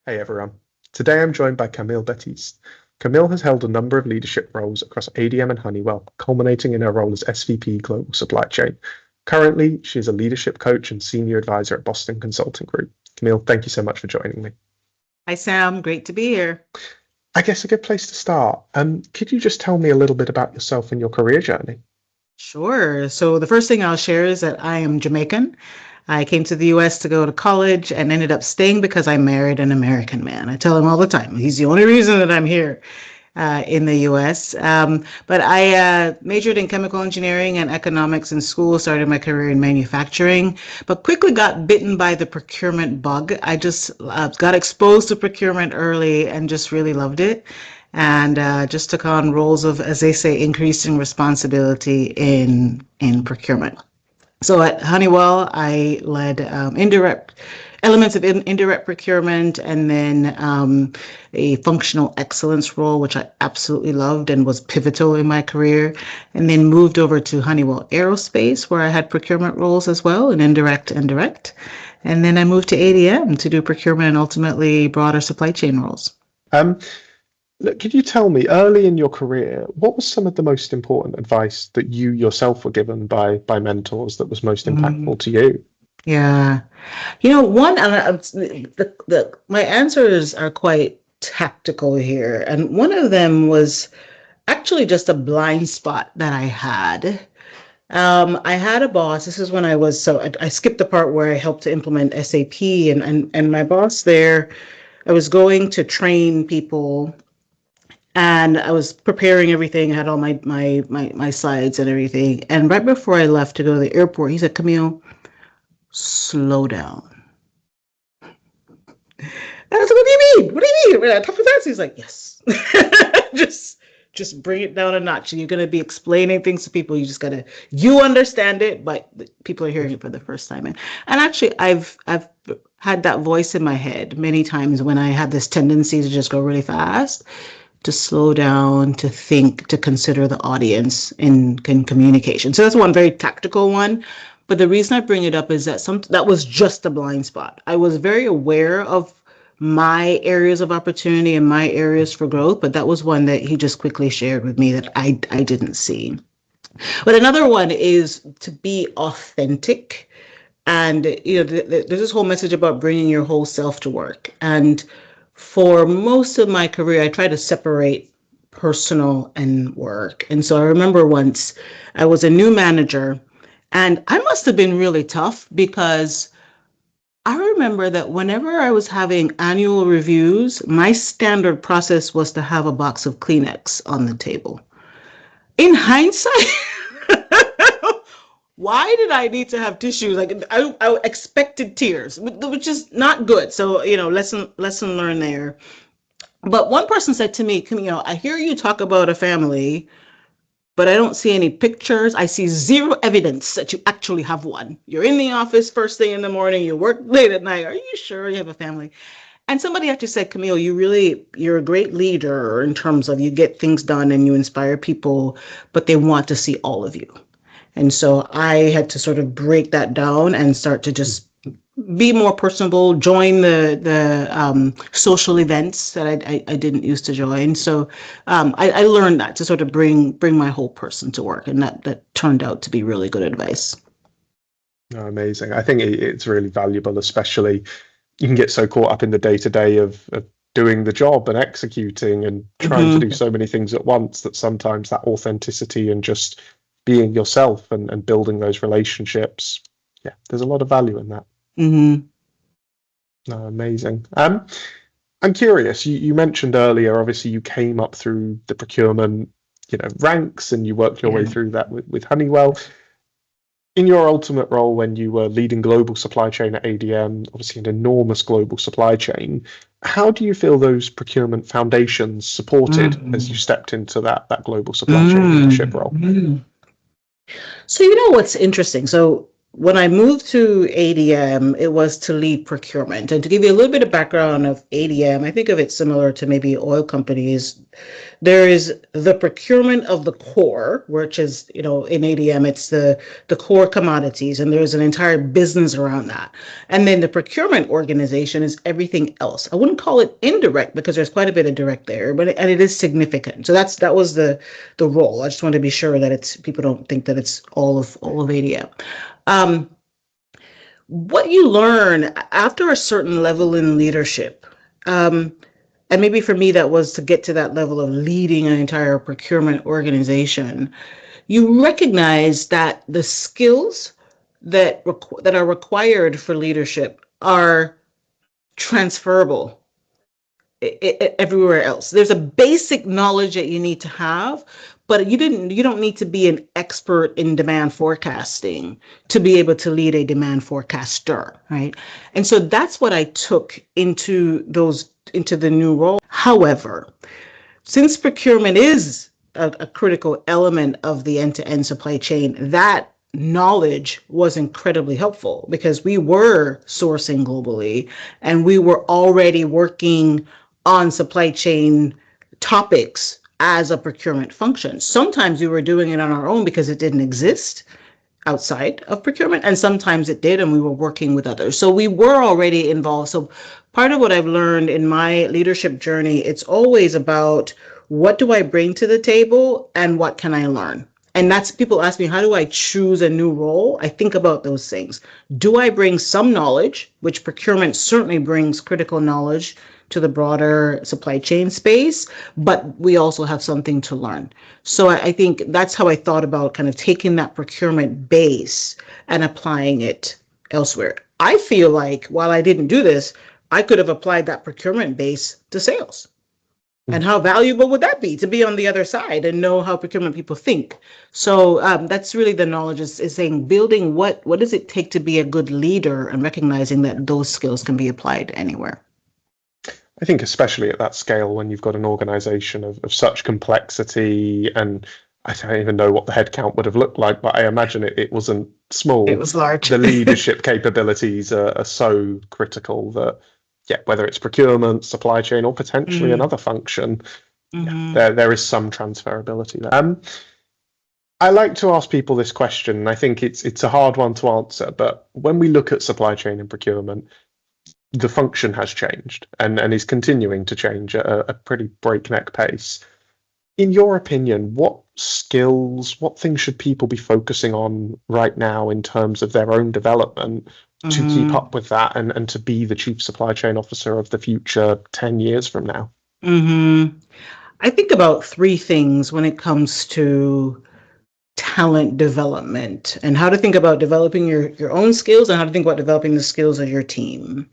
Hey everyone. Today I'm joined by Camille Batiste. Camille has held a number of leadership roles across ADM and Honeywell, culminating in her role as SVP Global Supply Chain. Currently, she is a leadership coach and senior advisor at Boston Consulting Group. Camille, thank you so much for joining me. Hi, Sam. Great to be here. I guess a good place to start. Could you just tell me a little bit about yourself and your career journey? Sure. So the first thing I'll share is that I am Jamaican. I came to the US to go to college and ended up staying because I married an American man. I tell him all the time, he's the only reason that I'm here in the US. But I majored in chemical engineering and economics in school, started my career in manufacturing, but quickly got bitten by the procurement bug. I just got exposed to procurement early and just really loved it. And just took on roles of, as they say, increasing responsibility in procurement. So at Honeywell, I led elements of indirect procurement, and then a functional excellence role, which I absolutely loved and was pivotal in my career. And then moved over to Honeywell Aerospace, where I had procurement roles as well, and indirect and direct. And then I moved to ADM to do procurement and ultimately broader supply chain roles. Look, could you tell me, early in your career, what was some of the most important advice that you yourself were given by mentors that was most impactful to you? Yeah. My answers are quite tactical here. And one of them was actually just a blind spot that I had. I had a boss. This is when I skipped the part where I helped to implement SAP, and my boss there, I was going to train people. And I was preparing everything, I had all my slides and everything. And right before I left to go to the airport, he said, "Camille, slow down." And I was like, "What do you mean? What do you mean?" Top of that, he's like, "Yes." just bring it down a notch. You're going to be explaining things to people. You understand it, but people are hearing it for the first time. And actually, I've had that voice in my head many times when I had this tendency to just go really fast, to slow down, to think, to consider the audience in communication. So that's one very tactical one. But the reason I bring it up is that that was just a blind spot. I was very aware of my areas of opportunity and my areas for growth, but that was one that he just quickly shared with me that I didn't see. But another one is to be authentic. And there's this whole message about bringing your whole self to work. And for most of my career, I tried to separate personal and work. And so I remember once I was a new manager, and I must have been really tough because I remember that whenever I was having annual reviews, my standard process was to have a box of Kleenex on the table. In hindsight, why did I need to have tissues? Like I expected tears, which is not good. So, lesson learned there. But one person said to me, I hear you talk about a family, but I don't see any pictures. I see zero evidence that you actually have one. You're in the office first thing in the morning, you work late at night. Are you sure you have a family? And somebody actually said, "Camille, you're a great leader in terms of you get things done and you inspire people, but they want to see all of you." And so I had to sort of break that down and start to just be more personable, join the social events that I didn't used to join. So I learned that to sort of bring my whole person to work, and that turned out to be really good advice. Oh, amazing. I think it's really valuable, especially you can get so caught up in the day-to-day of doing the job and executing and trying to do so many things at once that sometimes that authenticity and just being yourself and building those relationships, yeah, there's a lot of value in that. No, amazing. I'm curious, you mentioned earlier, obviously you came up through the procurement, ranks, and you worked your way through that with Honeywell. In your ultimate role when you were leading global supply chain at ADM, obviously an enormous global supply chain, how do you feel those procurement foundations supported as you stepped into that global supply chain leadership role? So what's interesting? So when I moved to ADM, it was to lead procurement. And to give you a little bit of background of ADM, I think of it similar to maybe oil companies. There is the procurement of the core, which is, in ADM, it's the core commodities, and there's an entire business around that. And then the procurement organization is everything else. I wouldn't call it indirect because there's quite a bit of direct there, but it is significant. So that was the role. I just want to be sure that people don't think that it's all of ADM. What you learn after a certain level in leadership, and maybe for me that was to get to that level of leading an entire procurement organization, you recognize that the skills that are required for leadership are transferable everywhere else. There's a basic knowledge that you need to have, but you don't need to be an expert in demand forecasting to be able to lead a demand forecaster, right? And so that's what I took into the new role. However, since procurement is a critical element of the end-to-end supply chain, that knowledge was incredibly helpful because we were sourcing globally and we were already working on supply chain topics as a procurement function. Sometimes we were doing it on our own because it didn't exist outside of procurement, and sometimes it did, and we were working with others. So we were already involved. So part of what I've learned in my leadership journey, it's always about what do I bring to the table and what can I learn? And that's, people ask me, how do I choose a new role? I think about those things. Do I bring some knowledge, which procurement certainly brings critical knowledge to the broader supply chain space, but we also have something to learn. So I think that's how I thought about kind of taking that procurement base and applying it elsewhere. I feel like while I didn't do this, I could have applied that procurement base to sales. And how valuable would that be to be on the other side and know how procurement people think? So that's really the knowledge is saying, building what does it take to be a good leader and recognizing that those skills can be applied anywhere. I think especially at that scale, when you've got an organization of such complexity, and I don't even know what the headcount would have looked like, but I imagine it wasn't small. It was large. The leadership capabilities are so critical that, yeah, whether it's procurement, supply chain, or potentially another function, there is some transferability there. I like to ask people this question, and I think it's a hard one to answer, but when we look at supply chain and procurement, the function has changed and is continuing to change at a pretty breakneck pace. In your opinion, what skills, what things should people be focusing on right now in terms of their own development to keep up with that and to be the chief supply chain officer of the future 10 years from now? I think about three things when it comes to talent development and how to think about developing your own skills and how to think about developing the skills of your team.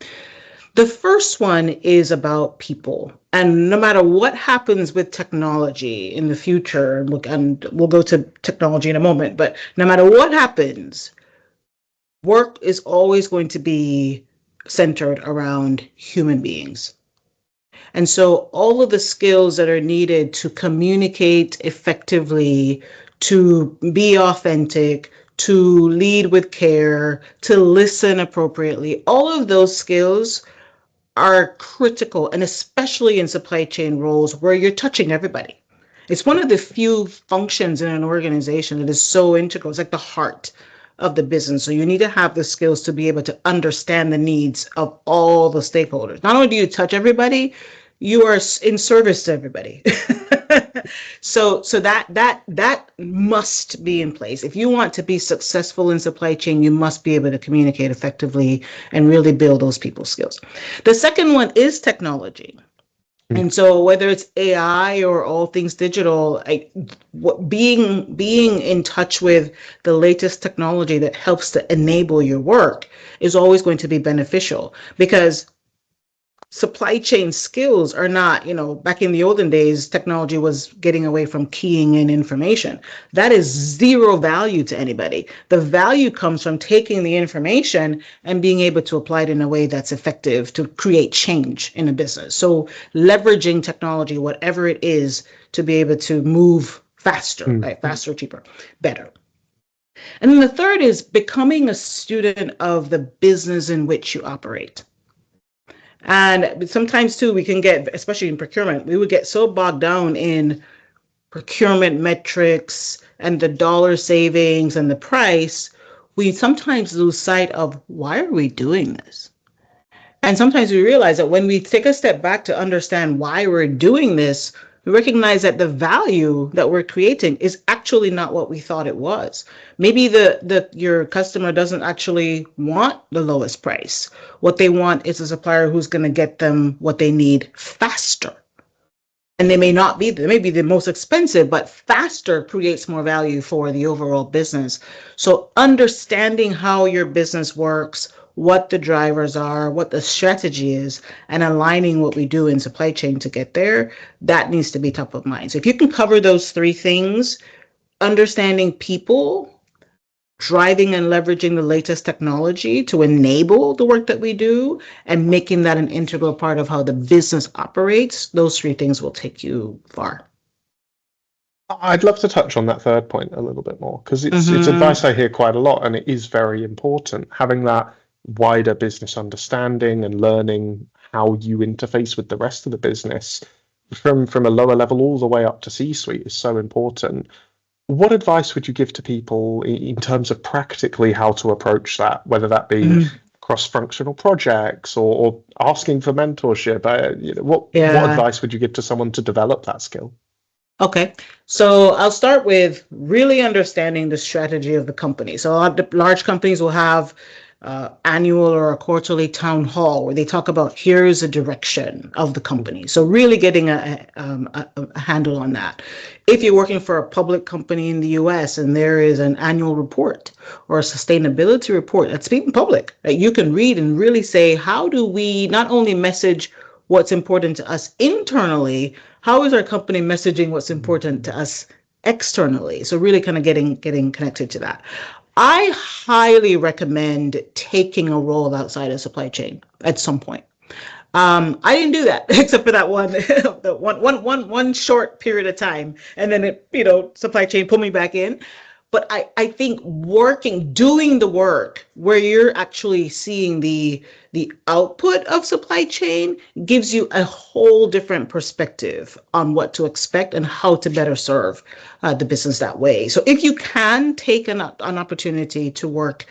The first one is about people. And no matter what happens with technology in the future, and we'll go to technology in a moment, but no matter what happens, work is always going to be centered around human beings. And so all of the skills that are needed to communicate effectively, to be authentic, to lead with care, to listen appropriately, all of those skills are critical, and especially in supply chain roles where you're touching everybody. It's one of the few functions in an organization that is so integral. It's like the heart of the business. So you need to have the skills to be able to understand the needs of all the stakeholders. Not only do you touch everybody, you are in service to everybody. So that must be in place. If you want to be successful in supply chain, you must be able to communicate effectively and really build those people skills. The second one is technology. And so whether it's AI or all things digital, being in touch with the latest technology that helps to enable your work is always going to be beneficial, because supply chain skills are not, back in the olden days, technology was getting away from keying in information. That is zero value to anybody. The value comes from taking the information and being able to apply it in a way that's effective to create change in a business. So leveraging technology, whatever it is, to be able to move faster, right? Faster, cheaper, better. And then the third is becoming a student of the business in which you operate. And sometimes too, we can get, especially in procurement, we would get so bogged down in procurement metrics and the dollar savings and the price, we sometimes lose sight of why are we doing this? And sometimes we realize that when we take a step back to understand why we're doing this, we recognize that the value that we're creating is actually not what we thought it was. Maybe your customer doesn't actually want the lowest price. What they want is a supplier who's going to get them what they need faster. And they may not be, they may be the most expensive, but faster creates more value for the overall business. So understanding how your business works, what the drivers are, what the strategy is, and aligning what we do in supply chain to get there, that needs to be top of mind. So if you can cover those three things, understanding people, driving and leveraging the latest technology to enable the work that we do, and making that an integral part of how the business operates, those three things will take you far. I'd love to touch on that third point a little bit more, because it's advice I hear quite a lot, and it is very important. Having that wider business understanding and learning how you interface with the rest of the business from a lower level all the way up to C-suite is so important. What advice would you give to people in terms of practically how to approach that, whether that be cross-functional projects or asking for mentorship? What advice would you give to someone to develop that skill? Okay, so I'll start with really understanding the strategy of the company. So a lot of large companies will have annual or a quarterly town hall where they talk about here's the direction of the company. So really getting a handle on that. If you're working for a public company in the US and there is an annual report or a sustainability report that's being public that you can read and really say, how do we not only message what's important to us internally, how is our company messaging what's important to us externally? So really kind of getting connected to that. I highly recommend taking a role outside of supply chain at some point. I didn't do that except for that one short period of time, and then supply chain pulled me back in. But I think doing the work where you're actually seeing the output of supply chain gives you a whole different perspective on what to expect and how to better serve the business that way. So if you can take an opportunity to work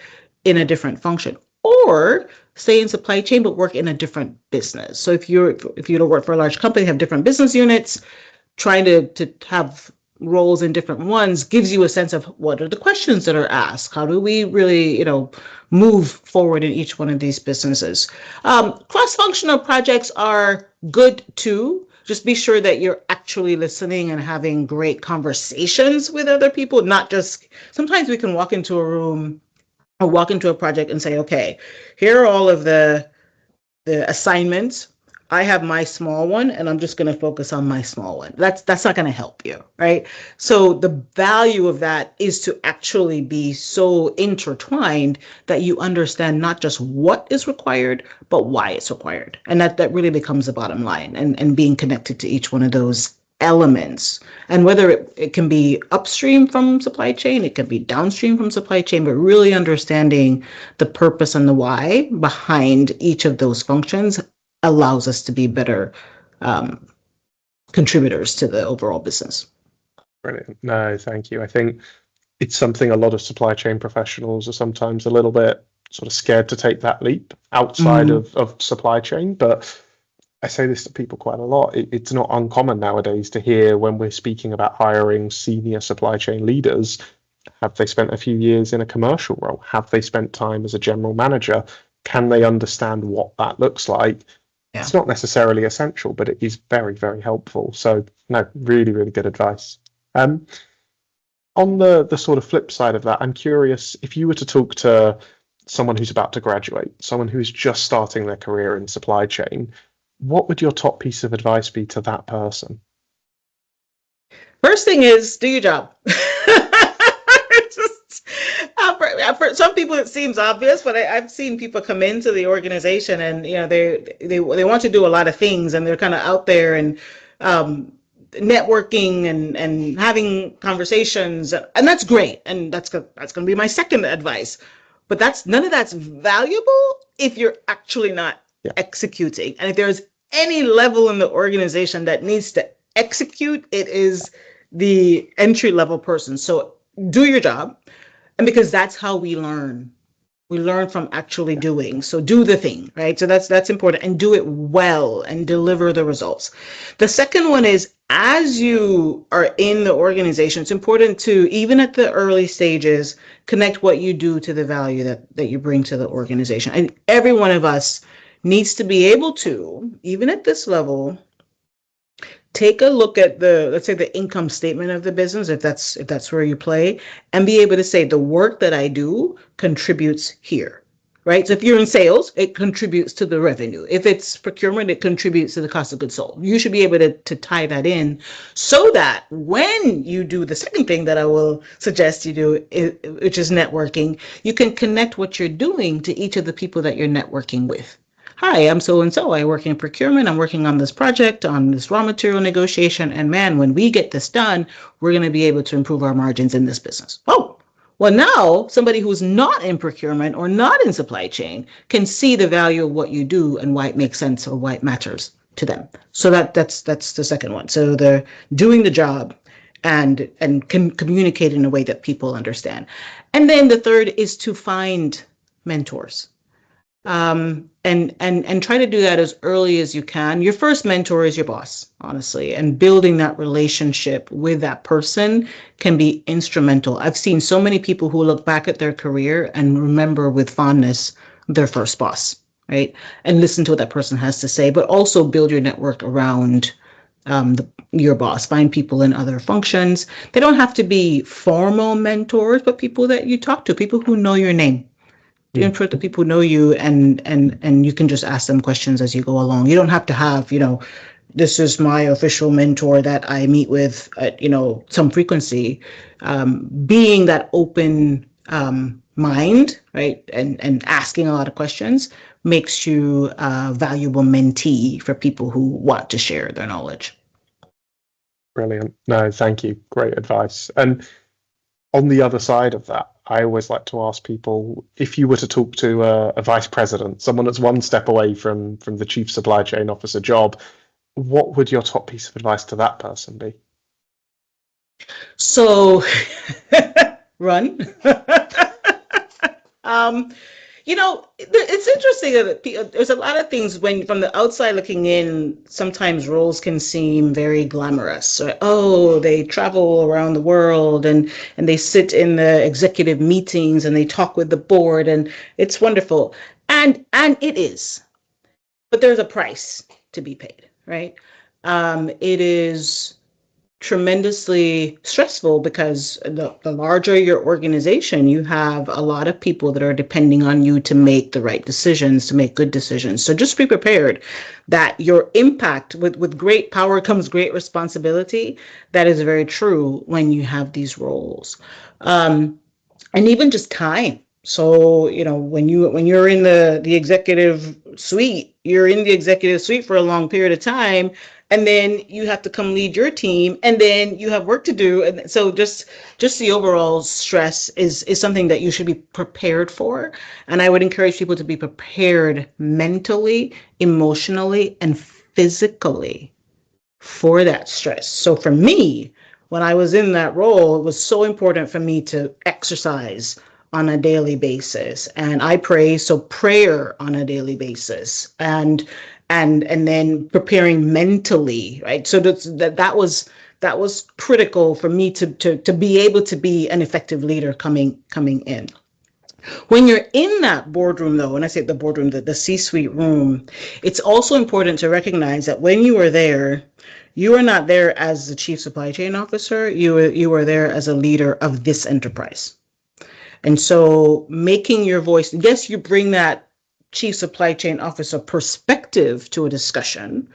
in a different function, or stay in supply chain but work in a different business. So if you don't work for a large company, have different business units, trying to have roles in different ones gives you a sense of what are the questions that are asked. How do we really, move forward in each one of these businesses? Cross-functional projects are good too. Just be sure that you're actually listening and having great conversations with other people, not just, sometimes we can walk into a room or walk into a project and say, okay, here are all of the assignments. I have my small one and I'm just going to focus on my small one. That's not going to help you, right? So the value of that is to actually be so intertwined that you understand not just what is required, but why it's required. And that really becomes the bottom line, and being connected to each one of those elements. And whether it can be upstream from supply chain, it can be downstream from supply chain, but really understanding the purpose and the why behind each of those functions allows us to be better contributors to the overall business. Brilliant. No, thank you. I think it's something a lot of supply chain professionals are sometimes a little bit sort of scared to take that leap outside of supply chain. But I say this to people quite a lot. It's not uncommon nowadays to hear when we're speaking about hiring senior supply chain leaders, have they spent a few years in a commercial role? Have they spent time as a general manager? Can they understand what that looks like? Yeah. It's not necessarily essential, but it is very, very helpful. So no, really, really good advice. On the sort of flip side of that, I'm curious if you were to talk to someone who's about to graduate, someone who's just starting their career in supply chain, what would your top piece of advice be to that person? First thing is do your job. For some people it seems obvious, but I've seen people come into the organization and they want to do a lot of things and they're kind of out there and networking and having conversations, and that's great, and that's going to be my second advice. But none of that's valuable if you're actually not executing. And if there's any level in the organization that needs to execute, it is the entry level person. So do your job, and because that's how we learn. We learn from actually doing. So do the thing, right? So that's important, and do it well and deliver the results. The second one is, as you are in the organization, it's important to, even at the early stages, connect what you do to the value that you bring to the organization. And every one of us needs to be able to, even at this level, take a look at let's say the income statement of the business, if that's where you play, and be able to say the work that I do contributes here, right? So if you're in sales, it contributes to the revenue. If it's procurement, it contributes to the cost of goods sold. You should be able to tie that in, so that when you do the second thing that I will suggest you do, which is networking, you can connect what you're doing to each of the people that you're networking with. Hi, I'm so-and-so. I work in procurement. I'm working on this project, on this raw material negotiation. And man, when we get this done, we're going to be able to improve our margins in this business. Oh, well, now somebody who's not in procurement or not in supply chain can see the value of what you do and why it makes sense or why it matters to them. So that's the second one. So the doing the job and can communicate in a way that people understand. And then the third is to find mentors. And try to do that as early as you can. Your first mentor is your boss, honestly, and building that relationship with that person can be instrumental. I've seen so many people who look back at their career and remember with fondness their first boss, right? And listen to what that person has to say, but also build your network around your boss. Find people in other functions. They don't have to be formal mentors, but people that you talk to, people who know your name. Ensure that people know you, and you can just ask them questions as you go along. You don't have to have, this is my official mentor that I meet with at, some frequency. Being that open mind, right, and asking a lot of questions makes you a valuable mentee for people who want to share their knowledge. Brilliant. No, thank you. Great advice. And on the other side of that, I always like to ask people, if you were to talk to a vice president, someone that's one step away from the chief supply chain officer job, what would your top piece of advice to that person be? So, run. It's interesting that there's a lot of things when from the outside looking in, sometimes roles can seem very glamorous. Or, oh, they travel around the world and they sit in the executive meetings and they talk with the board, and it's wonderful. And it is. But there's a price to be paid, right? It is tremendously stressful because the larger your organization, you have a lot of people that are depending on you to make the right decisions, to make good decisions. So just be prepared that your impact, with great power comes great responsibility. That is very true when you have these roles. And even just time. So, when you're in the executive suite, you're in the executive suite for a long period of time, and then you have to come lead your team, and then you have work to do. And so just the overall stress is something that you should be prepared for. And I would encourage people to be prepared mentally, emotionally, and physically for that stress. So for me, when I was in that role, it was so important for me to exercise on a daily basis, and I pray. So prayer on a daily basis, and then preparing mentally, right? So that was critical for me to be able to be an effective leader coming in. When you're in that boardroom, though, when I say the boardroom, the C-suite room, it's also important to recognize that when you are there, you are not there as the chief supply chain officer. You are there as a leader of this enterprise. And so making your voice, yes, you bring that chief supply chain officer perspective to a discussion,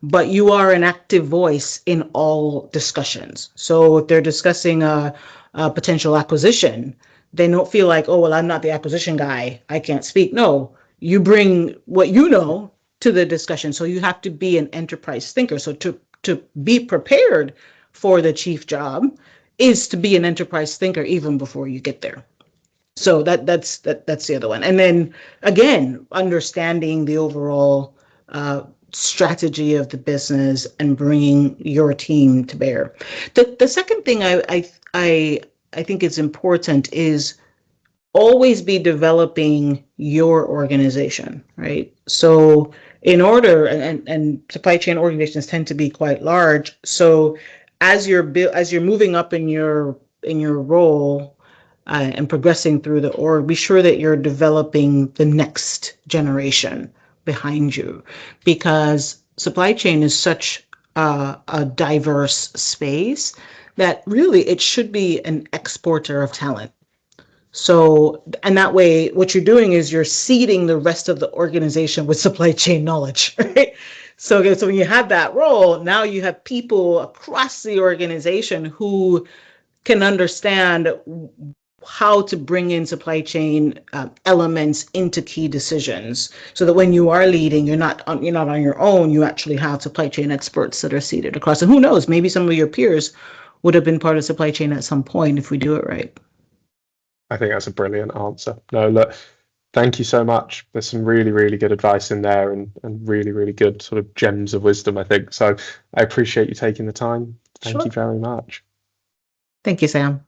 but you are an active voice in all discussions. So if they're discussing a potential acquisition, they don't feel like, oh, well, I'm not the acquisition guy, I can't speak. No, you bring what you know to the discussion. So you have to be an enterprise thinker. So to to be prepared for the chief job is to be an enterprise thinker even before you get there. So that's the other one. And then again, understanding the overall strategy of the business and bringing your team to bear. The second thing I think is important is always be developing your organization, right? So in order, and supply chain organizations tend to be quite large. So as you're moving up in your role and progressing through the org, be sure that you're developing the next generation behind you, because supply chain is such a diverse space that really it should be an exporter of talent. So, and that way, what you're doing is you're seeding the rest of the organization with supply chain knowledge, right? So when you have that role, now you have people across the organization who can understand how to bring in supply chain elements into key decisions, so that when you are leading, you're not on your own. You actually have supply chain experts that are seated across. And who knows, maybe some of your peers would have been part of supply chain at some point if we do it right. I think that's a brilliant answer. No, look, thank you so much. There's some really, really good advice in there, and really, really good sort of gems of wisdom, I think. So I appreciate you taking the time. Thank you very much. Thank you, Sam.